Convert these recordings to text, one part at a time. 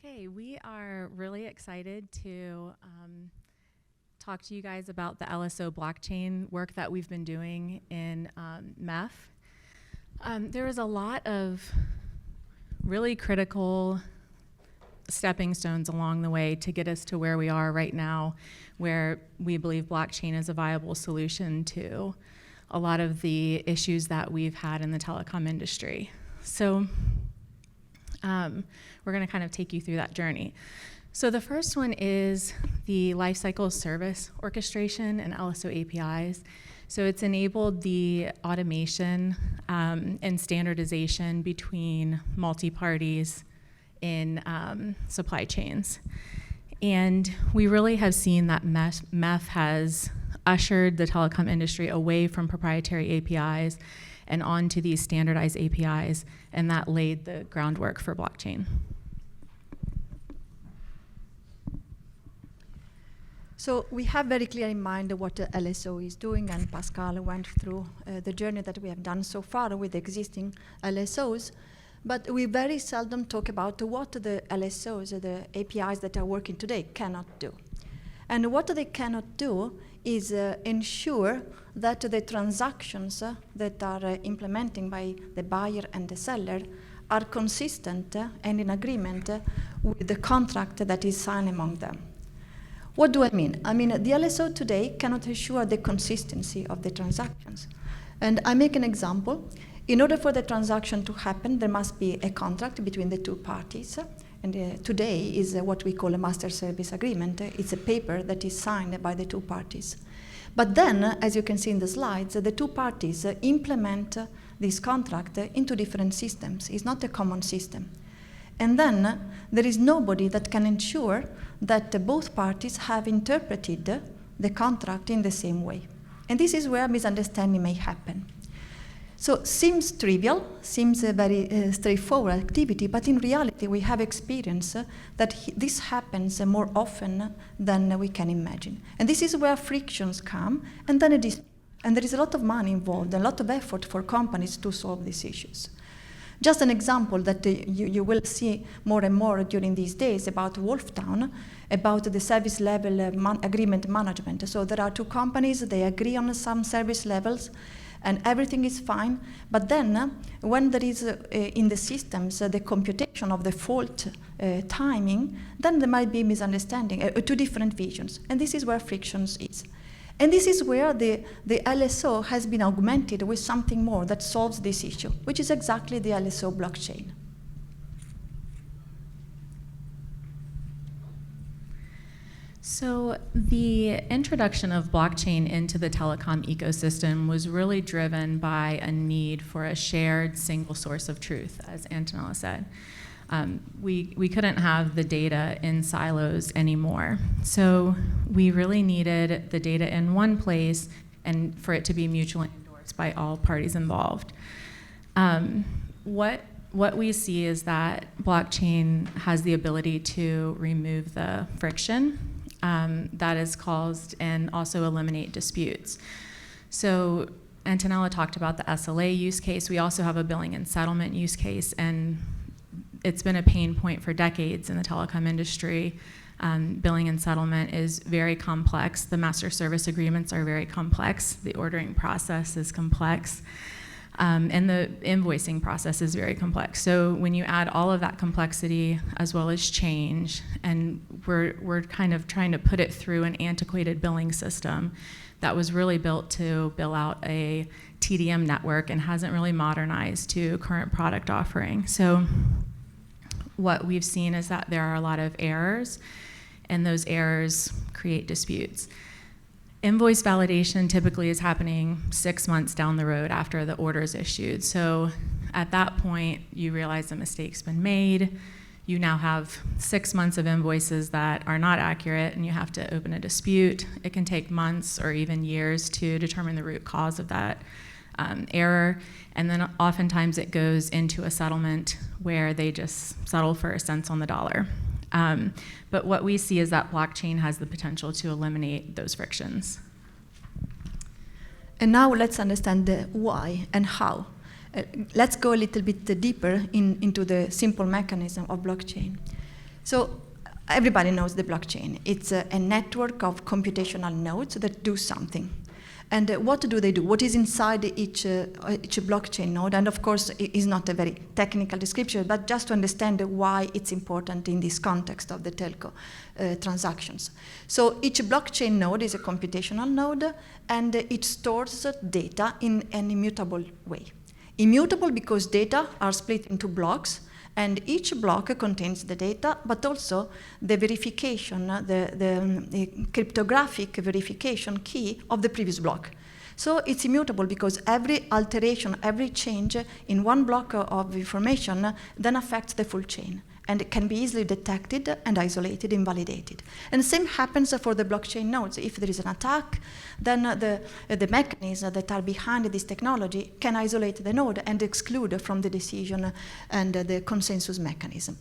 Okay, we are really excited to talk to you guys about the LSO blockchain work that we've been doing in MEF. There is a lot of really critical stepping stones along the way to get us to where we are right now, where we believe blockchain is a viable solution to a lot of the issues that we've had in the telecom industry. So we're going to kind of take you through that journey. So the first one is the lifecycle service orchestration and LSO APIs. So it's enabled the automation and standardization between multi-parties in supply chains. And we really have seen that MEF has ushered the telecom industry away from proprietary APIs and onto these standardized APIs, and that laid the groundwork for blockchain. So we have very clear in mind what the LSO is doing, and Pascal went through the journey that we have done so far with the existing LSOs. But we very seldom talk about what the LSOs, the APIs that are working today, cannot do. And what they cannot do is ensure that the transactions that are implementing by the buyer and the seller are consistent and in agreement with the contract that is signed among them. What do I mean? I mean, the LSO today cannot ensure the consistency of the transactions. And I make an example. In order for the transaction to happen, there must be a contract between the two parties. And today is what we call a master service agreement. It's a paper that is signed by the two parties. But then, as you can see in the slides, the two parties implement this contract into different systems. It's not a common system. And then there is nobody that can ensure that both parties have interpreted the contract in the same way. And this is where misunderstanding may happen. So seems trivial, seems a very straightforward activity, but in reality we have experienced that this happens more often than we can imagine. And this is where frictions come, and then and there is a lot of money involved, a lot of effort for companies to solve these issues. Just an example that you will see more and more during these days about Wolftown, about the service level agreement management. So there are two companies, they agree on some service levels, and everything is fine. But then, when there is in the systems the computation of the fault timing, then there might be misunderstanding, two different visions. And this is where frictions is. And this is where the LSO has been augmented with something more that solves this issue, which is exactly the LSO blockchain. So the introduction of blockchain into the telecom ecosystem was really driven by a need for a shared single source of truth, as Antonella said. We couldn't have the data in silos anymore. So we really needed the data in one place and for it to be mutually endorsed by all parties involved. What we see is that blockchain has the ability to remove the friction that is caused and also eliminate disputes. So Antonella talked about the SLA use case. We also have a billing and settlement use case, and it's been a pain point for decades in the telecom industry. Billing and settlement is very complex. The master service agreements are very complex. The ordering process is complex. And the invoicing process is very complex. So when you add all of that complexity as well as change, and we're kind of trying to put it through an antiquated billing system that was really built to bill out a TDM network and hasn't really modernized to current product offering. So what we've seen is that there are a lot of errors, and those errors create disputes. Invoice validation typically is happening 6 months down the road after the order is issued. So at that point, you realize a mistake's been made. You now have 6 months of invoices that are not accurate, and you have to open a dispute. It can take months or even years to determine the root cause of that error. And then oftentimes it goes into a settlement where they just settle for cents on the dollar. But what we see is that blockchain has the potential to eliminate those frictions. And now let's understand the why and how. Let's go a little bit deeper into the simple mechanism of blockchain. So everybody knows the blockchain. It's a network of computational nodes that do something. And what do they do? What is inside each blockchain node? And of course, it is not a very technical description, but just to understand why it's important in this context of the telco transactions. So each blockchain node is a computational node, and it stores data in an immutable way. Immutable because data are split into blocks, and each block contains the data, but also the verification, the cryptographic verification key of the previous block. So it's immutable because every alteration, every change in one block of information then affects the full chain. And it can be easily detected and isolated, invalidated. And the same happens for the blockchain nodes. If there is an attack, then the mechanisms that are behind this technology can isolate the node and exclude from the decision and the consensus mechanism.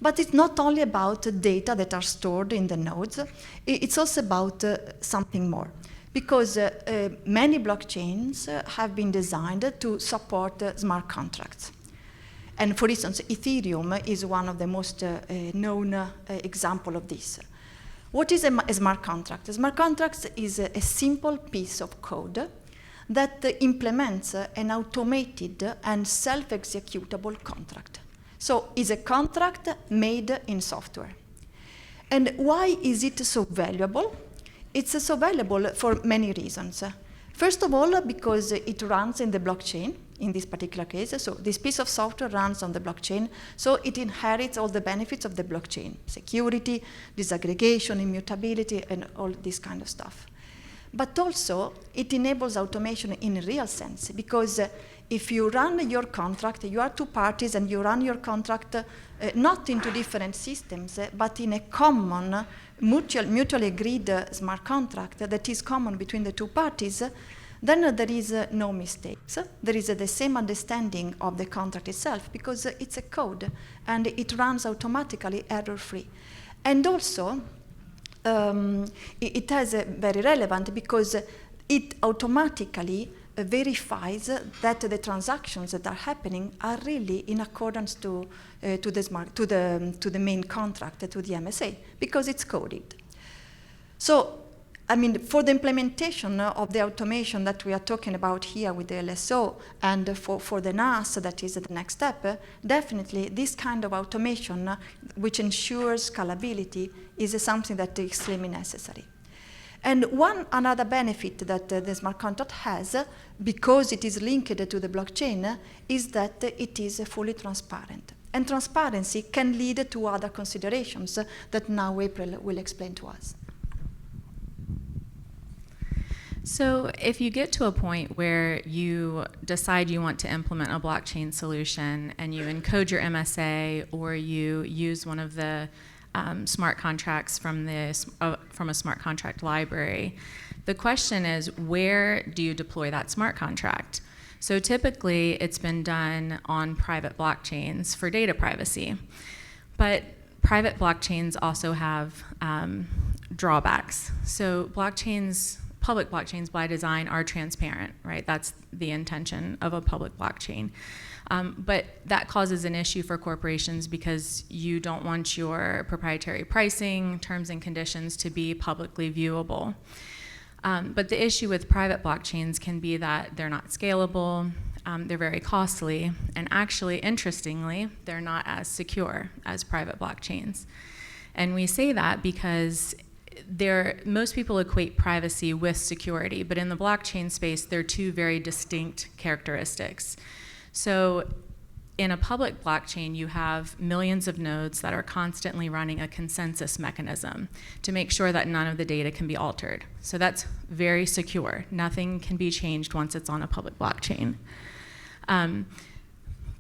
But it's not only about data that are stored in the nodes, it's also about something more. Because many blockchains have been designed to support smart contracts. And for instance, Ethereum is one of the most known example of this. What is a smart contract? A smart contract is a simple piece of code that implements an automated and self-executable contract. So it's a contract made in software. And why is it so valuable? It's so valuable for many reasons. First of all, because it runs in the blockchain, in this particular case. So this piece of software runs on the blockchain, so it inherits all the benefits of the blockchain: security, disaggregation, immutability, and all this kind of stuff. But also, it enables automation in a real sense, because if you run your contract, you are two parties, and you run your contract not into different systems, but in a common, mutually agreed smart contract that is common between the two parties, then there is no mistakes. There is the same understanding of the contract itself, because it's a code, and it runs automatically error-free. And also, it is very relevant because it automatically verifies that the transactions that are happening are really in accordance to the main contract, to the MSA, because it's coded. So, I mean, for the implementation of the automation that we are talking about here with the LSO, and for the NAS, that is the next step, definitely this kind of automation, which ensures scalability, is something that is extremely necessary. And another benefit that the smart contract has, because it is linked to the blockchain, is that it is fully transparent. And transparency can lead to other considerations that now April will explain to us. So if you get to a point where you decide you want to implement a blockchain solution and you encode your MSA, or you use one of the smart contracts from a smart contract library, the question is, where do you deploy that smart contract? So typically it's been done on private blockchains for data privacy, but private blockchains also have drawbacks. So public blockchains by design are transparent, right? That's the intention of a public blockchain. But that causes an issue for corporations because you don't want your proprietary pricing, terms and conditions to be publicly viewable. But the issue with private blockchains can be that they're not scalable, they're very costly, and actually, interestingly, they're not as secure as private blockchains. And we say that because most people equate privacy with security, but in the blockchain space, they're two very distinct characteristics. So in a public blockchain, you have millions of nodes that are constantly running a consensus mechanism to make sure that none of the data can be altered. So that's very secure. Nothing can be changed once it's on a public blockchain.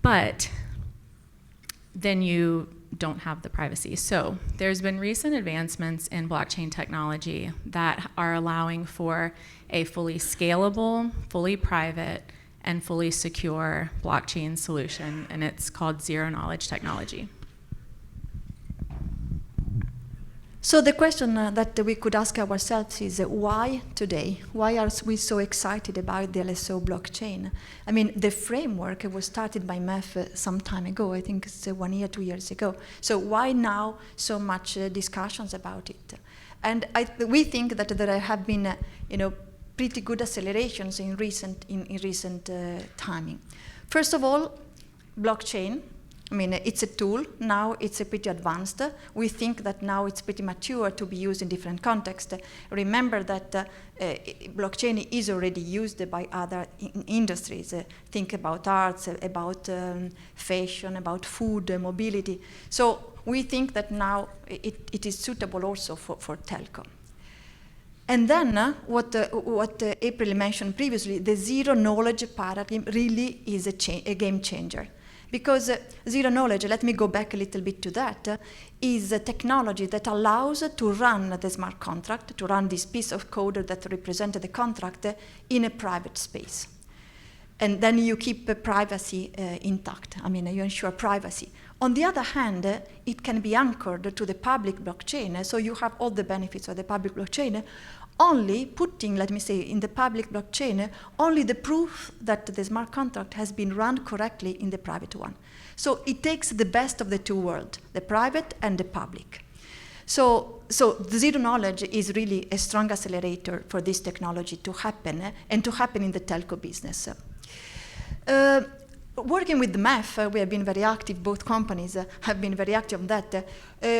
But then you don't have the privacy. So there's been recent advancements in blockchain technology that are allowing for a fully scalable, fully private, and fully secure blockchain solution, and it's called zero-knowledge technology. So the question that we could ask ourselves is why today? Why are we so excited about the LSO blockchain? I mean, the framework was started by MEF some time ago. I think it's 1 year, 2 years ago. So why now so much discussions about it? And we think that there have been, pretty good accelerations in recent timing. First of all, blockchain. I mean, it's a tool. Now it's pretty advanced. We think that now it's pretty mature to be used in different contexts. Remember that blockchain is already used by other industries. Think about arts, about fashion, about food, mobility. So we think that now it is suitable also for telco. And then what April mentioned previously, the zero knowledge paradigm really is a game changer. Because zero knowledge, let me go back a little bit to that, is a technology that allows to run the smart contract, to run this piece of code that represents the contract in a private space. And then you keep privacy intact. I mean, you ensure privacy. On the other hand, it can be anchored to the public blockchain, so you have all the benefits of the public blockchain, only putting, let me say, in the public blockchain, only the proof that the smart contract has been run correctly in the private one. So it takes the best of the two worlds, the private and the public. So the zero knowledge is really a strong accelerator for this technology to happen, and to happen in the telco business. Working with the MEF, we have been very active, both companies have been very active on that.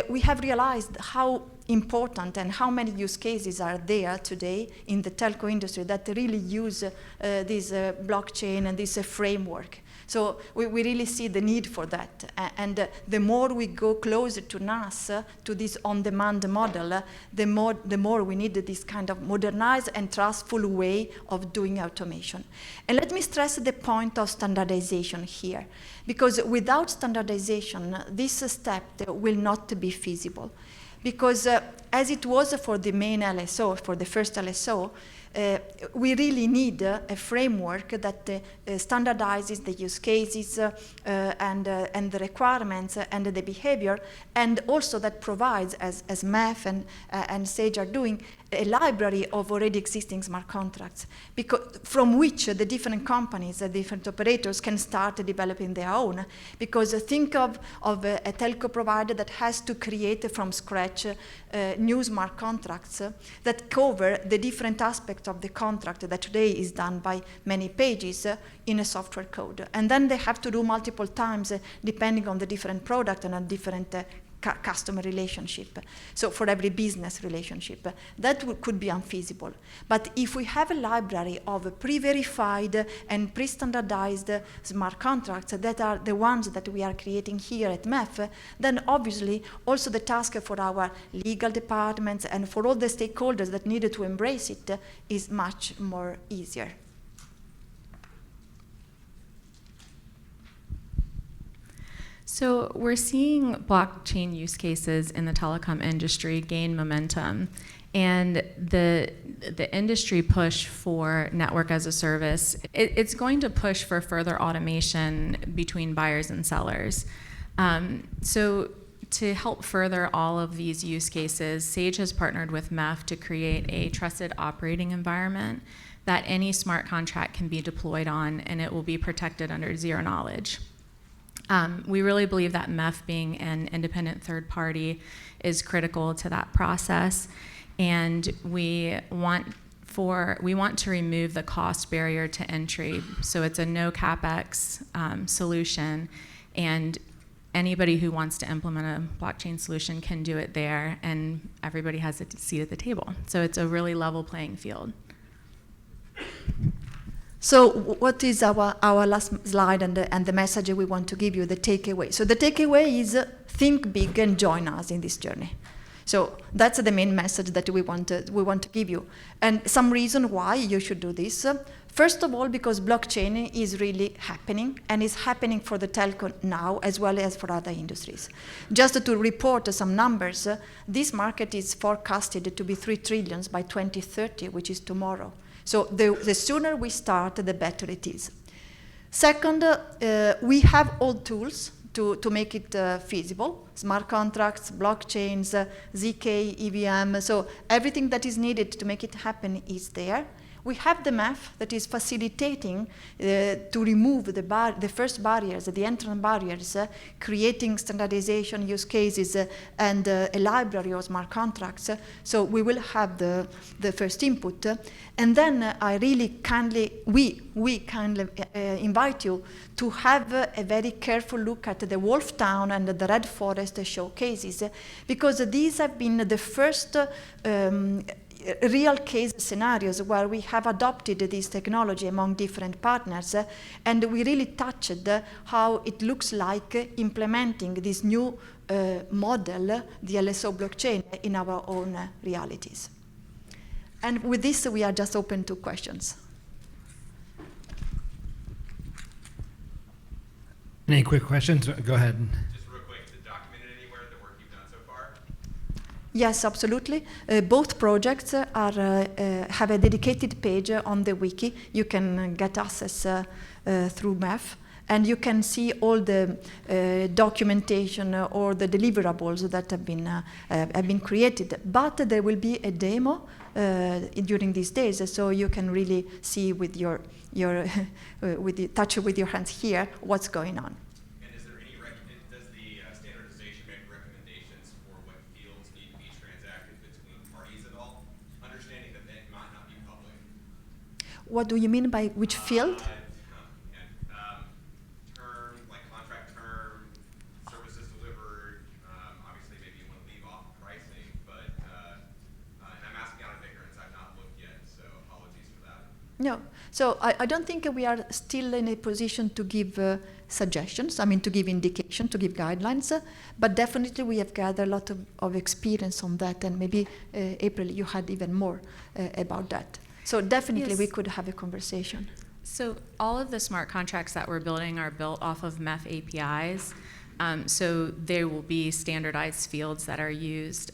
We have realized how important and how many use cases are there today in the telco industry that really use this blockchain and this framework. So we really see the need for that. And the more we go closer to NAS, to this on-demand model, the more we need this kind of modernized and trustful way of doing automation. And let me stress the point of standardization here, because without standardization, this step will not be feasible. Because as it was for the main LSO, for the first LSO, we really need a framework that standardizes the use cases and the requirements and the behavior, and also that provides, as MEF and Sage are doing, a library of already existing smart contracts, from which the different companies, the different operators can start developing their own. Because think of a telco provider that has to create from scratch new smart contracts that cover the different aspects of the contract that today is done by many pages in a software code. And then they have to do multiple times depending on the different product and a different customer relationship. So for every business relationship, that could be unfeasible. But if we have a library of pre-verified and pre-standardized smart contracts that are the ones that we are creating here at MEF, then obviously also the task for our legal departments and for all the stakeholders that needed to embrace it is much more easier. So we're seeing blockchain use cases in the telecom industry gain momentum, and the industry push for network as a service, it's going to push for further automation between buyers and sellers. So to help further all of these use cases, Sage has partnered with MEF to create a trusted operating environment that any smart contract can be deployed on, and it will be protected under zero knowledge. We really believe that MEF being an independent third party is critical to that process, and we want to remove the cost barrier to entry. So it's a no CapEx solution, and anybody who wants to implement a blockchain solution can do it there, and everybody has a seat at the table. So it's a really level playing field. So what is our last slide and the message we want to give you, the takeaway? So the takeaway is think big and join us in this journey. So that's the main message that we want to give you. And some reason why you should do this. First of all, because blockchain is really happening, and is happening for the telco now as well as for other industries. Just to report some numbers, this market is forecasted to be 3 trillion by 2030, which is tomorrow. So the sooner we start, the better it is. Second, we have all tools to make it feasible. Smart contracts, blockchains, ZK, EVM. So everything that is needed to make it happen is there. We have the MEF that is facilitating to remove the first barriers, the entrance barriers, creating standardization use cases and a library of smart contracts. So we will have the first input. And then I really kindly, we kindly invite you to have a very careful look at the Wolf Town and the Red Forest showcases, because these have been the first real case scenarios where we have adopted this technology among different partners, and we really touched how it looks like implementing this new model, the LSO blockchain, in our own realities. And with this, we are just open to questions. Any quick questions? Go ahead. Yes, absolutely. Both projects have a dedicated page on the wiki. You can get access through MEF, and you can see all the documentation or the deliverables that have been created. But there will be a demo during these days, so you can really see with your touch with your hands here what's going on. What do you mean by which field? Term, like contract term, services delivered. Obviously, maybe you want to leave off pricing, but and I'm asking out of ignorance. I've not looked yet, so apologies for that. No, so I don't think we are still in a position to give suggestions. I mean, to give indication, to give guidelines. But definitely, we have gathered a lot of experience on that, and maybe April, you had even more about that. So definitely we could have a conversation. So all of the smart contracts that we're building are built off of MEF APIs. So there will be standardized fields that are used.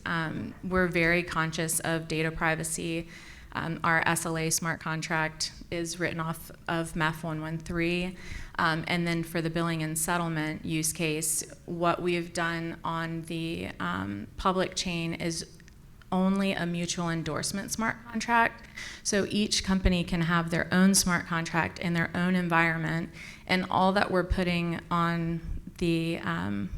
We're very conscious of data privacy. Our SLA Smart Contract is written off of MEF 113. And then for the billing and settlement use case, what we've done on the public chain is only a mutual endorsement smart contract. So each company can have their own smart contract in their own environment, and all that we're putting on the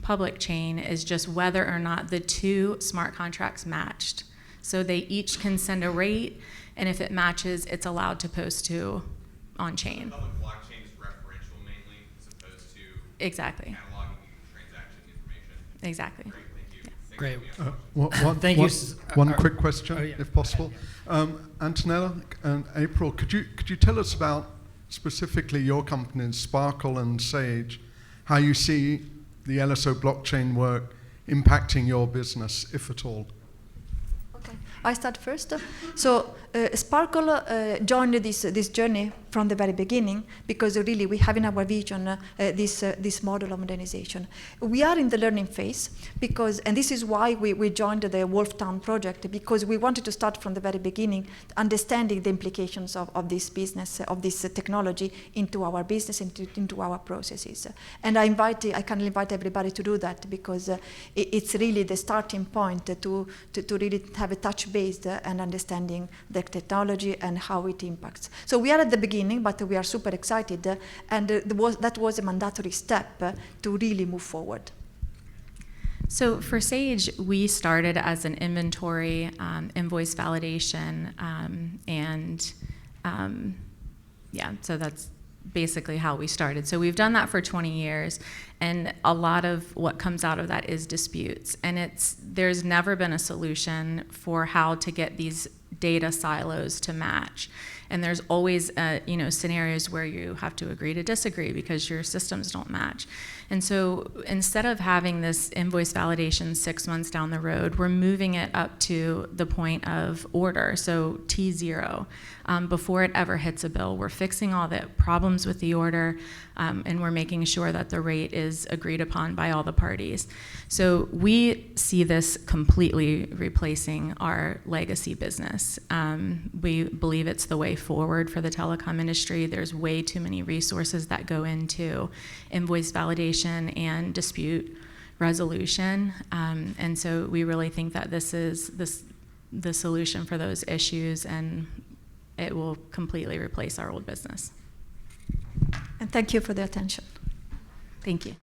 public chain is just whether or not the two smart contracts matched. So they each can send a rate, and if it matches, it's allowed to post to on-chain. The public blockchain is referential mainly, as opposed to Exactly. cataloging transaction information. Exactly. Great. Great. Thank you. One quick question, yeah. if possible. Antonella and April, could you tell us about specifically your companies, Sparkle and Sage, how you see the LSO blockchain work impacting your business, if at all? Okay, I start first. So Sparkle joined this journey from the very beginning, because really we have in our vision this model of modernization. We are in the learning phase, and this is why we joined the Wolf Town project, because we wanted to start from the very beginning, understanding the implications of this business, of this technology into our business, into our processes. And I can invite everybody to do that, because it's really the starting point to really have a touch-based and understanding the technology and how it impacts. So we are at the beginning, but we are super excited, and that was a mandatory step to really move forward. So for Sage, we started as an inventory, invoice validation, so that's basically how we started. So we've done that for 20 years, and a lot of what comes out of that is disputes. And there's never been a solution for how to get these data silos to match. And there's always scenarios where you have to agree to disagree because your systems don't match. And so instead of having this invoice validation 6 months down the road, we're moving it up to the point of order, so T0. Before it ever hits a bill, we're fixing all the problems with the order, and we're making sure that the rate is agreed upon by all the parties. So we see this completely replacing our legacy business. We believe it's the way forward for the telecom industry. There's way too many resources that go into invoice validation and dispute resolution. And so we really think that this is the solution for those issues, and it will completely replace our old business. And thank you for the attention. Thank you.